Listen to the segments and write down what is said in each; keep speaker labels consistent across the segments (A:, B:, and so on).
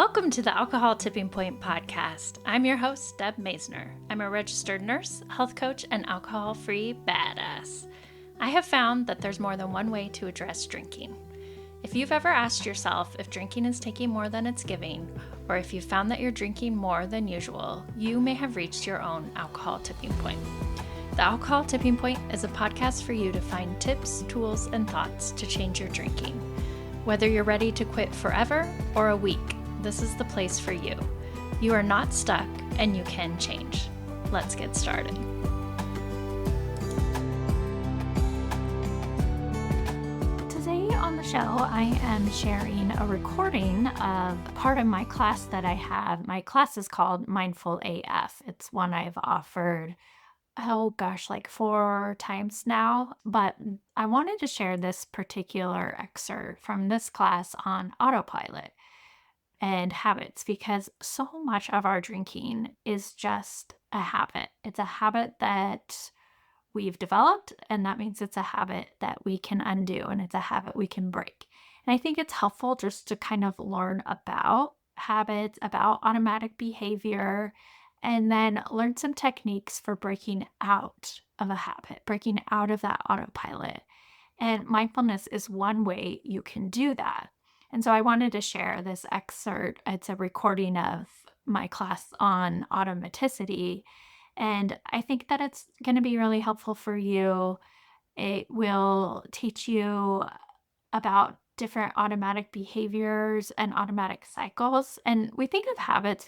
A: Welcome to the Alcohol Tipping Point podcast. I'm your host, Deb Maisner. I'm a registered nurse, health coach, and alcohol-free badass. I have found that there's more than one way to address drinking. If you've ever asked yourself if drinking is taking more than it's giving, or if you've found that you're drinking more than usual, you may have reached your own alcohol tipping point. The Alcohol Tipping Point is a podcast for you to find tips, tools, and thoughts to change your drinking. Whether you're ready to quit forever or a week, this is the place for you. You are not stuck and you can change. Let's get started. Today on the show, I am sharing a recording of part of my class that I have. My class is called Mindful AF. It's one I've offered like 4 times now, but I wanted to share this particular excerpt from this class on autopilot and habits because so much of our drinking is just a habit. It's a habit that we've developed, and that means it's a habit that we can undo and it's a habit we can break. And I think it's helpful just to kind of learn about habits, about automatic behavior, and then learn some techniques for breaking out of a habit, breaking out of that autopilot. And mindfulness is one way you can do that. And so I wanted to share this excerpt. It's a recording of my class on automaticity. And I think that it's going to be really helpful for you. It will teach you about different automatic behaviors and automatic cycles. And we think habits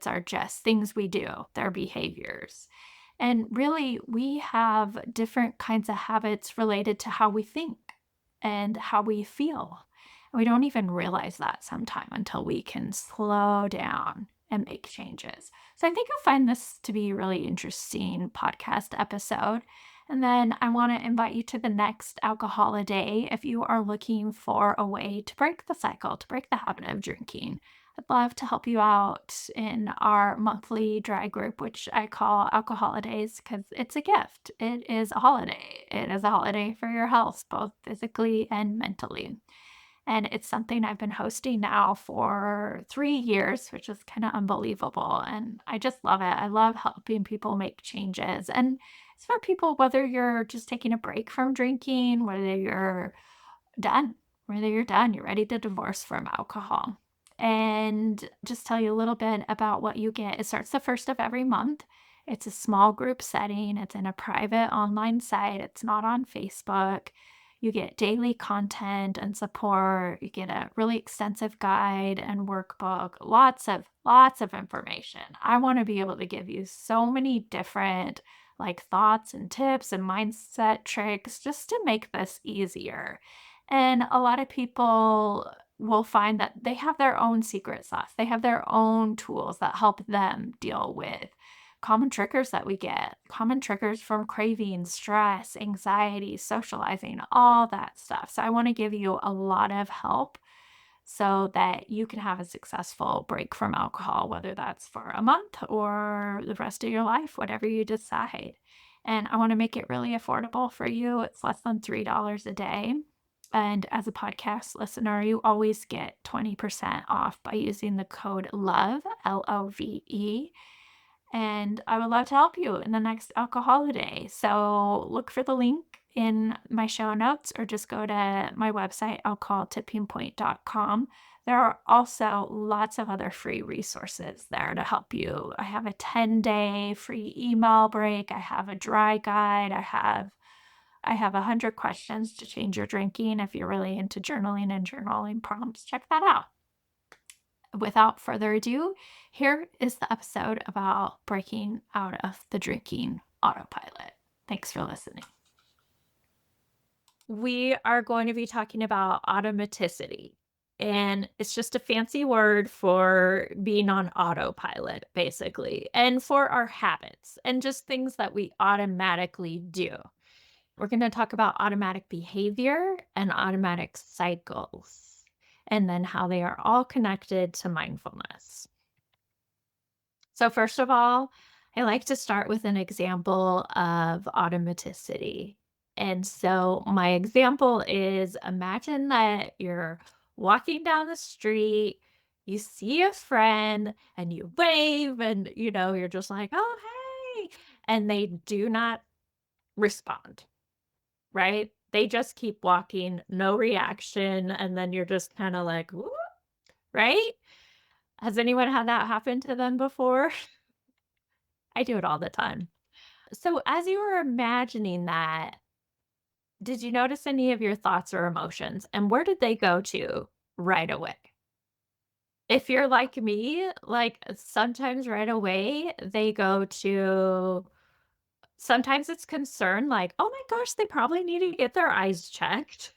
A: are just things we do, they're behaviors. And really, we have different kinds of habits related to how we think and how we feel. And we don't even realize that sometime until we can slow down and make changes. So I think you'll find this to be a really interesting podcast episode. And then I want to invite you to the next Alcoholiday if you are looking for a way to break the cycle, to break the habit of drinking. I'd love to help you out in our monthly dry group, which I call Alcoholidays because it's a gift. It is a holiday. It is a holiday for your health, both physically and mentally. And it's something I've been hosting now for 3 years, which is kind of unbelievable. And I just love it. I love helping people make changes. And it's for people, whether you're just taking a break from drinking, you're ready to divorce from alcohol. And just tell you a little bit about what you get. It starts the first of every month. It's a small group setting. It's in a private online site. It's not on Facebook. You get daily content and support. You get a really extensive guide and workbook, lots of information. I want to be able to give you so many different thoughts and tips and mindset tricks just to make this easier. And a lot of people will find that they have their own secret sauce. They have their own tools that help them deal with common triggers that we get, common triggers from craving, stress, anxiety, socializing, all that stuff. So I want to give you a lot of help so that you can have a successful break from alcohol, whether that's for a month or the rest of your life, whatever you decide. And I want to make it really affordable for you. It's less than $3 a day. And as a podcast listener, you always get 20% off by using the code LOVE, LOVE. And I would love to help you in the next Alcoholiday. So look for the link in my show notes or just go to my website, alcoholtippingpoint.com. There are also lots of other free resources there to help you. I have a 10-day free email break. I have a dry guide. I have 100 questions to change your drinking. If you're really into journaling and journaling prompts, check that out. Without further ado, here is the episode about breaking out of the drinking autopilot. Thanks for listening. We are going to be talking about automaticity, and it's just a fancy word for being on autopilot, basically, and for our habits and just things that we automatically do. We're going to talk about automatic behavior and automatic cycles, and then how they are all connected to mindfulness. So first of all, I like to start with an example of automaticity. And so my example is, imagine that you're walking down the street, You see a friend and you wave and, you're just like, "Oh, hey." And they do not respond, right? They just keep walking, no reaction. And then you're just kind of like, "Whoop," right? Has anyone had that happen to them before? I do it all the time. So, as you were imagining that, did you notice any of your thoughts or emotions? And where did they go to right away? If you're like me, like sometimes right away they go to sometimes it's concern, like, oh my gosh, they probably need to get their eyes checked.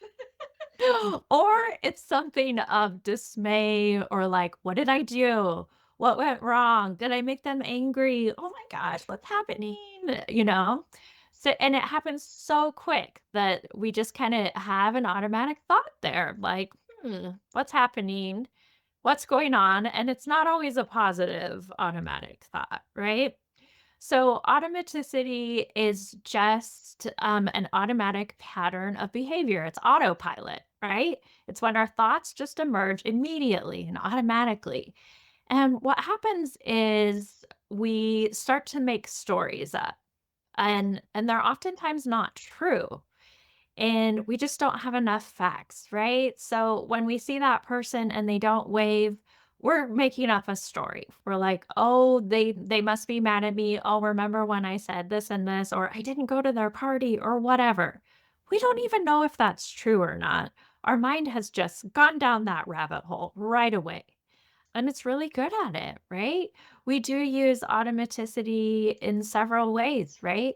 A: Or it's something of dismay or like, what did I do? What went wrong? Did I make them angry? Oh my gosh, what's happening? You know? So, and it happens so quick that we just kind of have an automatic thought there, like, what's happening? What's going on? And it's not always a positive automatic thought, right? So, automaticity is just an automatic pattern of behavior. It's autopilot, right? It's when our thoughts just emerge immediately and automatically. And what happens is we start to make stories up, and they're oftentimes not true. And we just don't have enough facts, right? So when we see that person and they don't wave, we're making up a story. We're like, "Oh, they must be mad at me. Oh, remember when I said this and this, or I didn't go to their party or whatever." We don't even know if that's true or not. Our mind has just gone down that rabbit hole right away. And it's really good at it, right? We do use automaticity in several ways, right?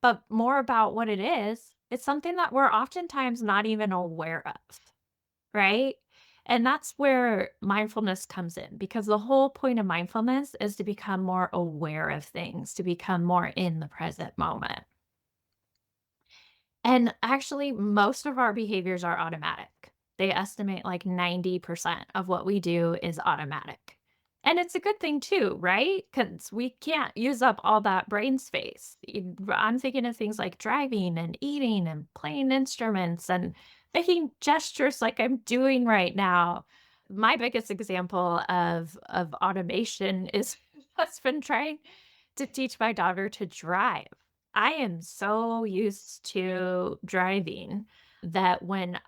A: But more about what it is, it's something that we're oftentimes not even aware of, right? And that's where mindfulness comes in because the whole point of mindfulness is to become more aware of things, to become more in the present moment. And actually, most of our behaviors are automatic. They estimate like 90% of what we do is automatic. And it's a good thing too, right? Because we can't use up all that brain space. I'm thinking of things like driving and eating and playing instruments and making gestures like I'm doing right now. My biggest example of automation is has been trying to teach my daughter to drive. I am so used to driving that when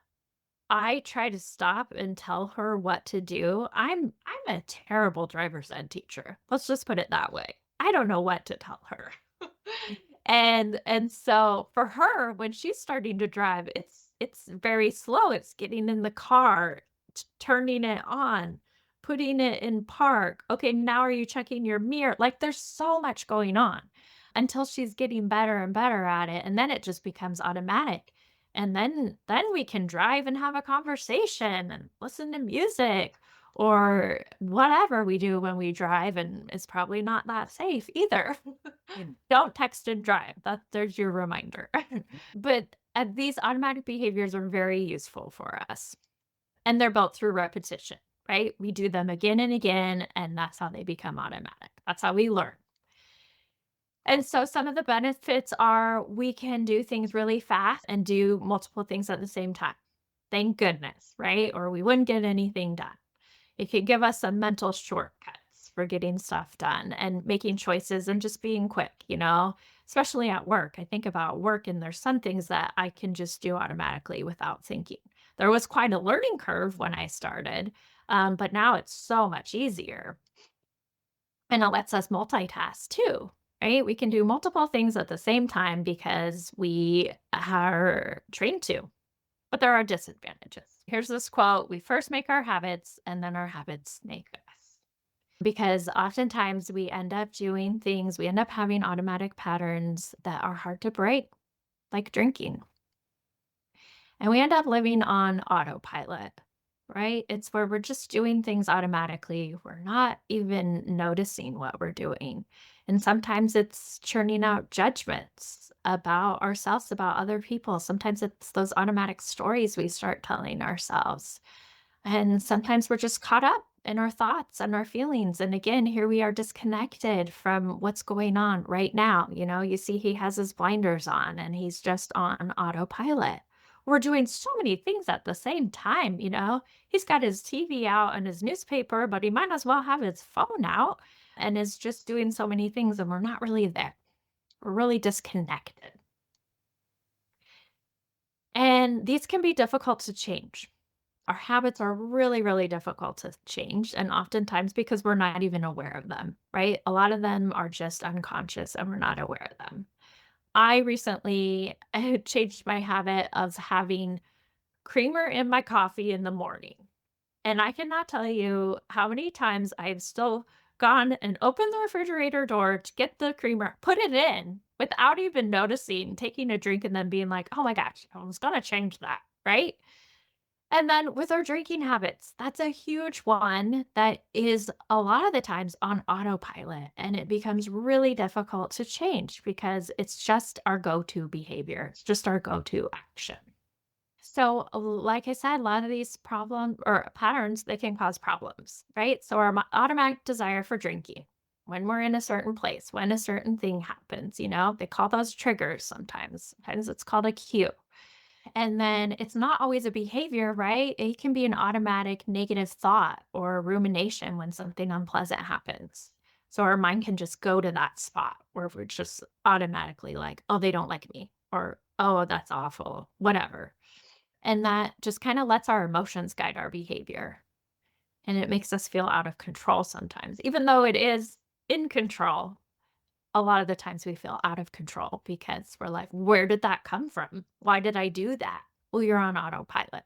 A: I try to stop and tell her what to do, I'm a terrible driver's ed teacher. Let's just put it that way. I don't know what to tell her. And so for her, when she's starting to drive, it's very slow. It's getting in the car, turning it on, putting it in park. Okay, now are you checking your mirror? Like there's so much going on until she's getting better and better at it, and then it just becomes automatic. And then we can drive and have a conversation and listen to music or whatever we do when we drive, and it's probably not that safe either. Don't text and drive. There's your reminder. But these automatic behaviors are very useful for us, and they're built through repetition, right? We do them again and again, and that's how they become automatic. That's how we learn. And so some of the benefits are we can do things really fast and do multiple things at the same time. Thank goodness, right? Or we wouldn't get anything done. It could give us some mental shortcuts for getting stuff done and making choices and just being quick, especially at work. I think about work and there's some things that I can just do automatically without thinking. There was quite a learning curve when I started, but now it's so much easier. And it lets us multitask too, right? We can do multiple things at the same time because we are trained to. But there are disadvantages. Here's this quote: "We first make our habits, and then our habits make us." Because oftentimes we end up doing things, we end up having automatic patterns that are hard to break, like drinking. And we end up living on autopilot, right? It's where we're just doing things automatically. We're not even noticing what we're doing. And sometimes it's churning out judgments about ourselves, about other people. Sometimes it's those automatic stories we start telling ourselves. And sometimes we're just caught up in our thoughts and our feelings. And again, here we are disconnected from what's going on right now. You see, he has his blinders on and he's just on autopilot. we're doing so many things at the same time, He's got his TV out and his newspaper, but he might as well have his phone out and is just doing so many things, and we're not really there. We're really disconnected. And these can be difficult to change. Our habits are really, really difficult to change, and oftentimes because we're not even aware of them, right? A lot of them are just unconscious and we're not aware of them. I recently changed my habit of having creamer in my coffee in the morning. And I cannot tell you how many times I've still gone and opened the refrigerator door to get the creamer, put it in without even noticing, taking a drink and then being like, oh my gosh, I was going to change that. Right. And then with our drinking habits, that's a huge one that is a lot of the times on autopilot. And it becomes really difficult to change because it's just our go to behavior, it's just our go to action. So, like I said, a lot of these problem or patterns, they can cause problems, right? So, our automatic desire for drinking when we're in a certain place, when a certain thing happens, they call those triggers sometimes. Sometimes it's called a cue. And then it's not always a behavior, right? It can be an automatic negative thought or rumination when something unpleasant happens. So our mind can just go to that spot where we're just automatically like, oh, they don't like me, or oh, that's awful, whatever. And that just kind of lets our emotions guide our behavior. And it makes us feel out of control sometimes, even though it is in control. A lot of the times we feel out of control because we're like, where did that come from? Why did I do that? Well, you're on autopilot.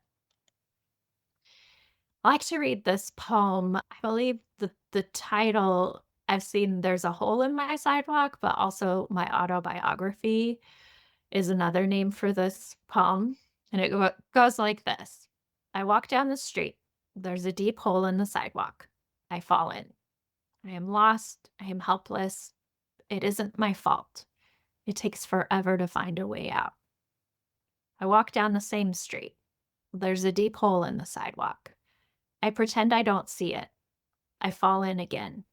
A: I like to read this poem. I believe the title, I've seen There's a Hole in My Sidewalk, but also My Autobiography is another name for this poem. And it goes like this. I walk down the street. There's a deep hole in the sidewalk. I fall in. I am lost. I am helpless. It isn't my fault. It takes forever to find a way out. I walk down the same street. There's a deep hole in the sidewalk. I pretend I don't see it. I fall in again.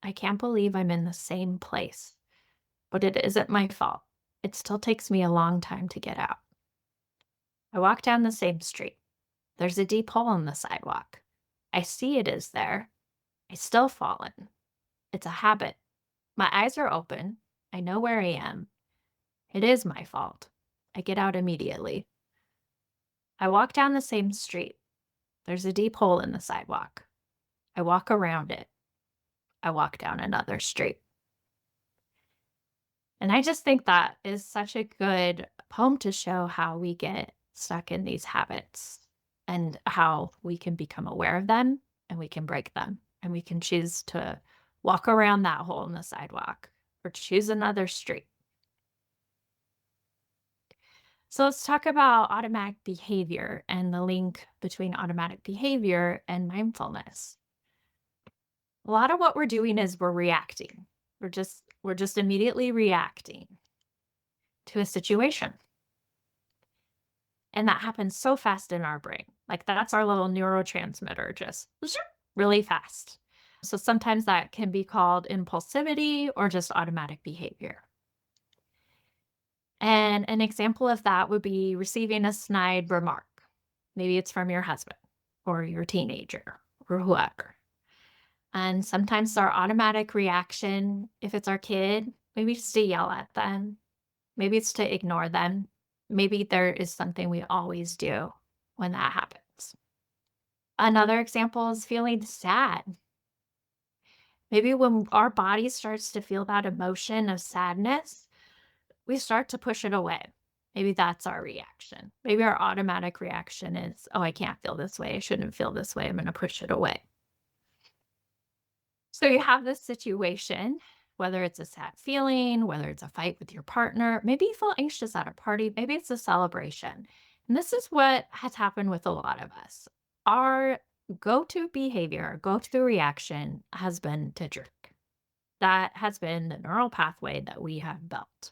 A: I can't believe I'm in the same place. But it isn't my fault. It still takes me a long time to get out. I walk down the same street. There's a deep hole in the sidewalk. I see it is there. I still fall in. It's a habit. My eyes are open. I know where I am. It is my fault. I get out immediately. I walk down the same street. There's a deep hole in the sidewalk. I walk around it. I walk down another street. And I just think that is such a good poem to show how we get stuck in these habits and how we can become aware of them and we can break them and we can choose to walk around that hole in the sidewalk or choose another street. So let's talk about automatic behavior and the link between automatic behavior and mindfulness. A lot of what we're doing is we're reacting. We're just immediately reacting to a situation. And that happens so fast in our brain. Like that's our little neurotransmitter just zoop, really fast. So sometimes that can be called impulsivity or just automatic behavior. And an example of that would be receiving a snide remark. Maybe it's from your husband or your teenager or whoever. And sometimes our automatic reaction, if it's our kid, maybe just to yell at them. Maybe it's to ignore them. Maybe there is something we always do when that happens. Another example is feeling sad. Maybe when our body starts to feel that emotion of sadness, we start to push it away. Maybe that's our reaction. Maybe our automatic reaction is, oh, I can't feel this way. I shouldn't feel this way. I'm going to push it away. So you have this situation, whether it's a sad feeling, whether it's a fight with your partner, maybe you feel anxious at a party, maybe it's a celebration. And this is what has happened with a lot of us. Our go to behavior, go to reaction has been to drink. That has been the neural pathway that we have built.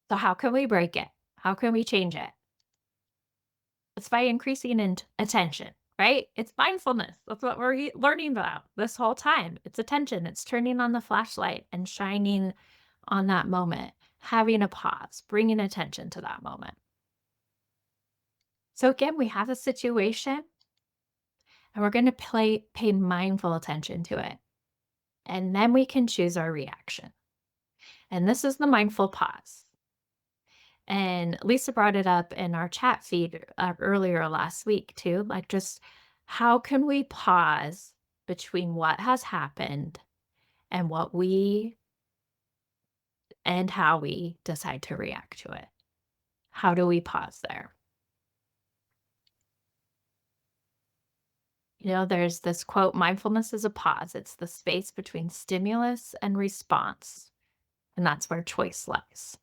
A: So, how can we break it? How can we change it? It's by increasing attention, right? It's mindfulness. That's what we're learning about this whole time. It's attention. It's turning on the flashlight and shining on that moment, having a pause, bringing attention to that moment. So again, we have a situation and we're going to pay mindful attention to it. And then we can choose our reaction. And this is the mindful pause. And Lisa brought it up in our chat feed earlier last week, too. Like, just how can we pause between what has happened and how we decide to react to it? How do we pause there? There's this quote: mindfulness is a pause, it's the space between stimulus and response. And that's where choice lies.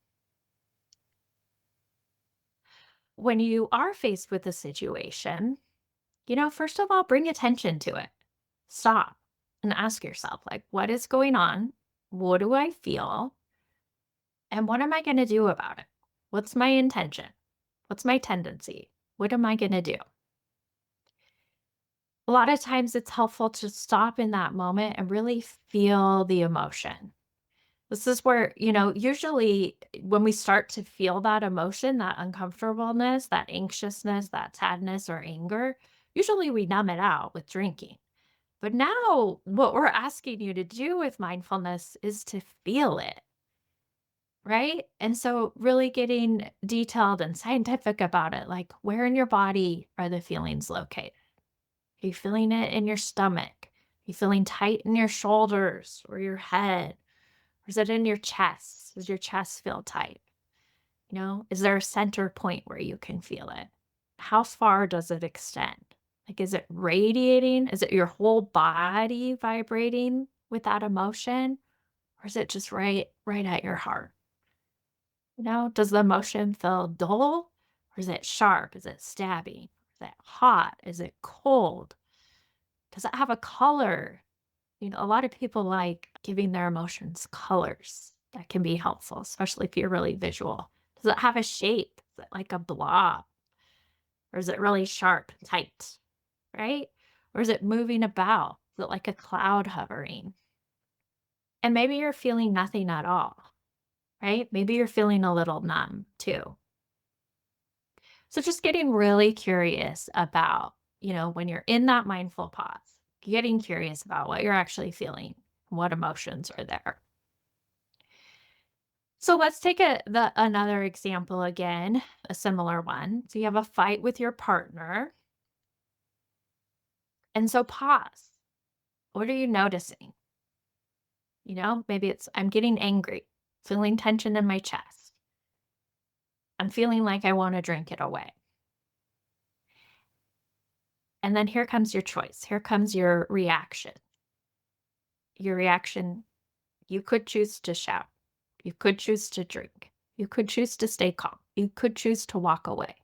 A: When you are faced with a situation, first of all, bring attention to it. Stop and ask yourself, like, what is going on? What do I feel? And what am I going to do about it? What's my intention? What's my tendency? What am I going to do? A lot of times it's helpful to stop in that moment and really feel the emotion. This is where, usually when we start to feel that emotion, that uncomfortableness, that anxiousness, that sadness or anger, usually we numb it out with drinking. But now, what we're asking you to do with mindfulness is to feel it, right? And so, really getting detailed and scientific about it, like, where in your body are the feelings located? Are you feeling it in your stomach? Are you feeling tight in your shoulders or your head? Or is it in your chest? Does your chest feel tight? Is there a center point where you can feel it? How far does it extend? Like, is it radiating? Is it your whole body vibrating with that emotion? Or is it just right at your heart? Does the emotion feel dull? Or is it sharp? Is it stabbing? Is it hot? Is it cold? Does it have a color? A lot of people like giving their emotions colors. That can be helpful, especially if you're really visual. Does it have a shape? Is it like a blob? Or is it really sharp, tight, right? Or is it moving about? Is it like a cloud hovering? And maybe you're feeling nothing at all, right? Maybe you're feeling a little numb too. So just getting really curious about, when you're in that mindful pause, getting curious about what you're actually feeling, what emotions are there. So let's take another example again, a similar one. So you have a fight with your partner, and so pause. What are you noticing? Maybe it's, I'm getting angry, feeling tension in my chest. I'm feeling like I want to drink it away. And then here comes your choice. Here comes your reaction. Your reaction: you could choose to shout. You could choose to drink. You could choose to stay calm. You could choose to walk away.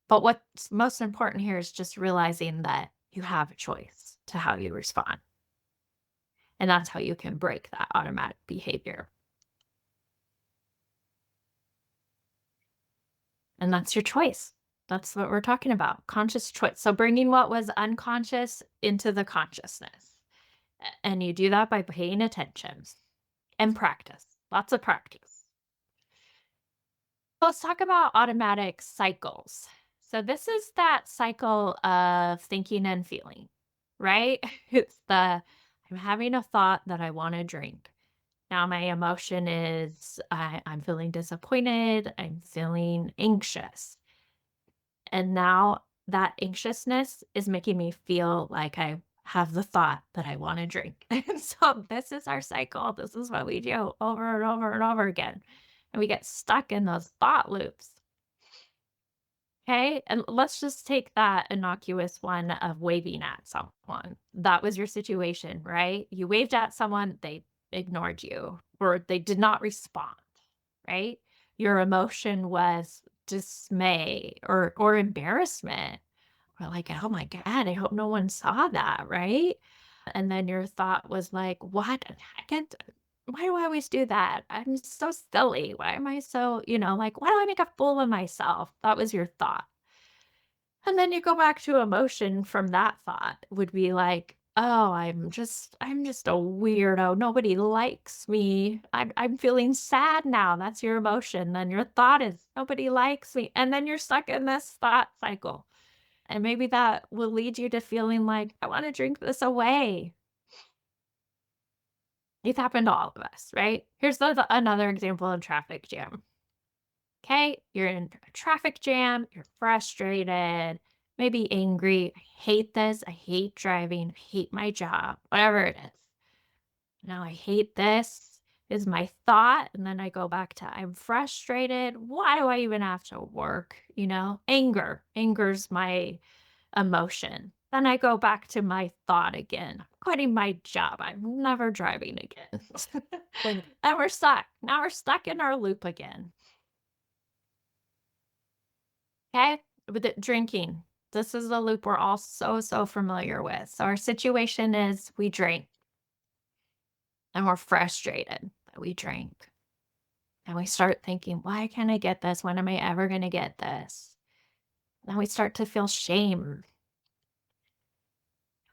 A: But what's most important here is just realizing that you have a choice to how you respond. And that's how you can break that automatic behavior. And that's your choice. That's what we're talking about: conscious choice. So bringing what was unconscious into the consciousness. And you do that by paying attention and practice, lots of practice. Let's talk about automatic cycles. So this is that cycle of thinking and feeling, right? It's I'm having a thought that I want to drink. Now my emotion is I'm feeling disappointed. I'm feeling anxious. And now that anxiousness is making me feel like I have the thought that I want to drink. And so this is our cycle. This is what we do over and over and over again. And we get stuck in those thought loops. Okay. And let's just take that innocuous one of waving at someone. That was your situation, right? You waved at someone, they ignored you or they did not respond, right? Your emotion was dismay or embarrassment. Or like, oh my God, I hope no one saw that, right? And then your thought was like, what? I can't, why do I always do that? I'm so silly. Why am I so, like, why do I make a fool of myself? That was your thought. And then you go back to emotion from that thought would be like, Oh, I'm just a weirdo. Nobody likes me. I'm feeling sad now. That's your emotion. Then your thought is nobody likes me. And then you're stuck in this thought cycle. And maybe that will lead you to feeling like I want to drink this away. It's happened to all of us, right? Here's another example of traffic jam. Okay, you're in a traffic jam, you're frustrated, maybe angry. I hate this. I hate driving. I hate my job, whatever it is. Now I hate this is my thought. And then I go back to I'm frustrated. Why do I even have to work? Anger. Anger's my emotion. Then I go back to my thought again. I'm quitting my job. I'm never driving again. And we're stuck. Now we're stuck in our loop again. Okay. With it, drinking. This is the loop we're all so familiar with. So our situation is we drink and we're frustrated that we drink. And we start thinking, why can't I get this? When am I ever going to get this? Then we start to feel shame.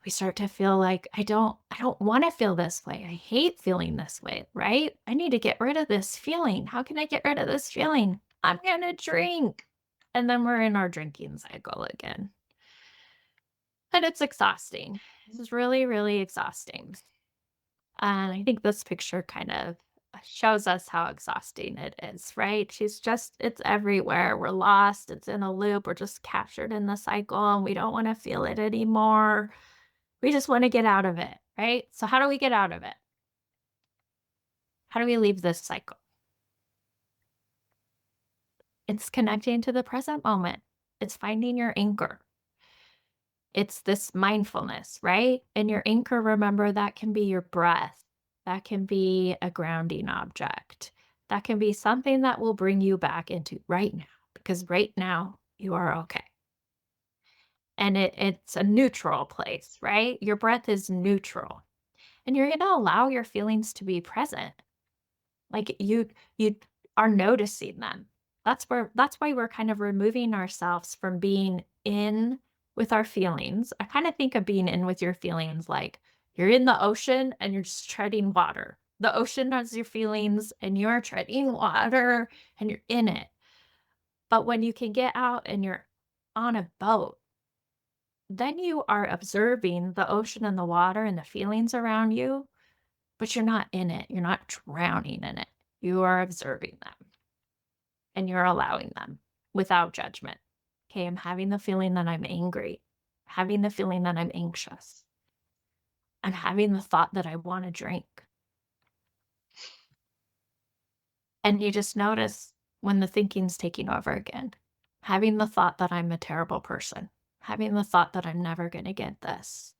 A: We start to feel like I don't want to feel this way. I hate feeling this way, right? I need to get rid of this feeling. How can I get rid of this feeling? I'm going to drink. And then we're in our drinking cycle again. And it's exhausting. This is really exhausting. And I think this picture kind of shows us how exhausting it is, right? It's everywhere. We're lost. It's in a loop. We're just captured in the cycle and we don't want to feel it anymore. We just want to get out of it, right? So, how do we get out of it? How do we leave this cycle? It's connecting to the present moment, it's finding your anchor. It's this mindfulness, right? And your anchor, remember, that can be your breath. That can be a grounding object. That can be something that will bring you back into right now, because right now you are okay. And it's a neutral place, right? Your breath is neutral. And you're going to allow your feelings to be present. Like you are noticing them. That's why we're kind of removing ourselves from being in with our feelings. I kind of think of being in with your feelings like you're in the ocean and you're just treading water. The ocean has your feelings and you're treading water and you're in it. But when you can get out and you're on a boat, then you are observing the ocean and the water and the feelings around you, but you're not in it. You're not drowning in it. You are observing them and you're allowing them without judgment. Okay, I'm having the feeling that I'm angry, having the feeling that I'm anxious. I'm having the thought that I want to drink. And you just notice when the thinking's taking over again, having the thought that I'm a terrible person, having the thought that I'm never going to get this.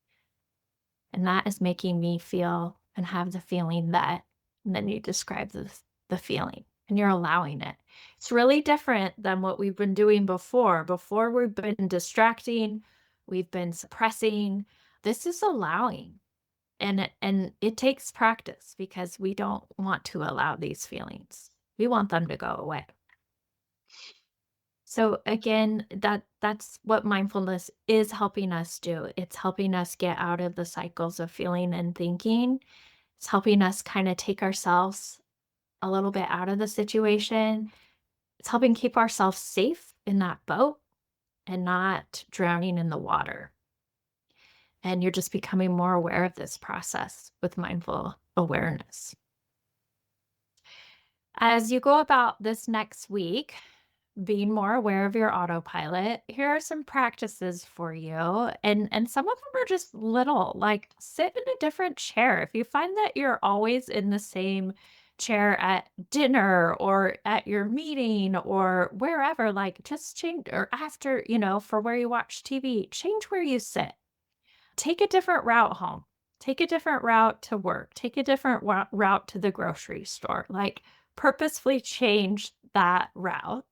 A: And that is making me feel and have the feeling that, and then you describe the feeling and you're allowing it. It's really different than what we've been doing before. Before we've been distracting, we've been suppressing. This is allowing. And it takes practice because we don't want to allow these feelings. We want them to go away. So again, that's what mindfulness is helping us do. It's helping us get out of the cycles of feeling and thinking. It's helping us kind of take ourselves a little bit out of the situation. It's helping keep ourselves safe in that boat and not drowning in the water. And you're just becoming more aware of this process with mindful awareness. As you go about this next week, being more aware of your autopilot, here are some practices for you. And some of them are just little, like sit in a different chair. If you find that you're always in the same chair at dinner or at your meeting or wherever, like just change or after, for where you watch TV, change where you sit. Take a different route home. Take a different route to work. Take a different route to the grocery store. Like purposefully change that route.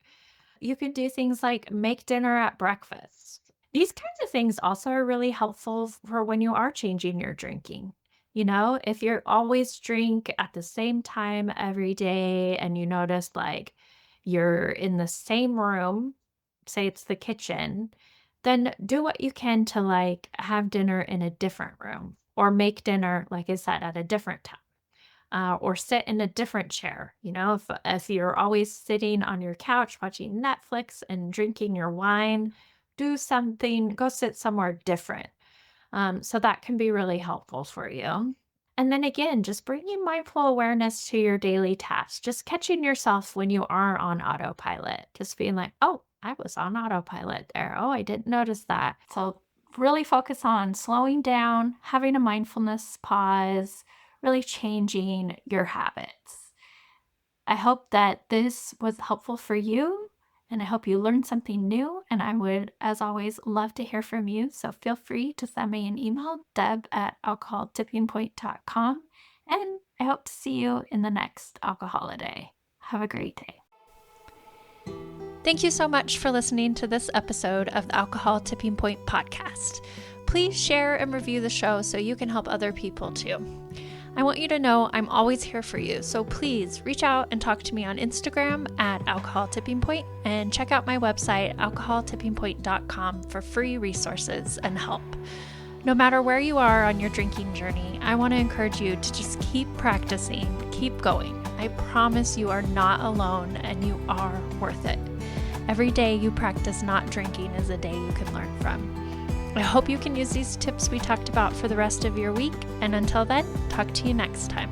A: You can do things like make dinner at breakfast. These kinds of things also are really helpful for when you are changing your drinking. If you're always drink at the same time every day and you notice like you're in the same room, say it's the kitchen, then do what you can to like have dinner in a different room or make dinner, like I said, at a different time. Or sit in a different chair. If you're always sitting on your couch watching Netflix and drinking your wine, do something, go sit somewhere different. So that can be really helpful for you. And then again, just bringing mindful awareness to your daily tasks, just catching yourself when you are on autopilot, just being like, oh, I was on autopilot there. Oh, I didn't notice that. So really focus on slowing down, having a mindfulness pause, really changing your habits. I hope that this was helpful for you, and I hope you learned something new. And I would, as always, love to hear from you. So feel free to send me an email, deb@alcoholtippingpoint.com. And I hope to see you in the next Alcoholiday. Have a great day. Thank you so much for listening to this episode of the Alcohol Tipping Point podcast. Please share and review the show so you can help other people too. I want you to know I'm always here for you, so please reach out and talk to me on Instagram at Alcohol Tipping Point, and check out my website, alcoholtippingpoint.com, for free resources and help. No matter where you are on your drinking journey, I want to encourage you to just keep practicing, keep going. I promise you are not alone and you are worth it. Every day you practice not drinking is a day you can learn from. I hope you can use these tips we talked about for the rest of your week, and until then, talk to you next time.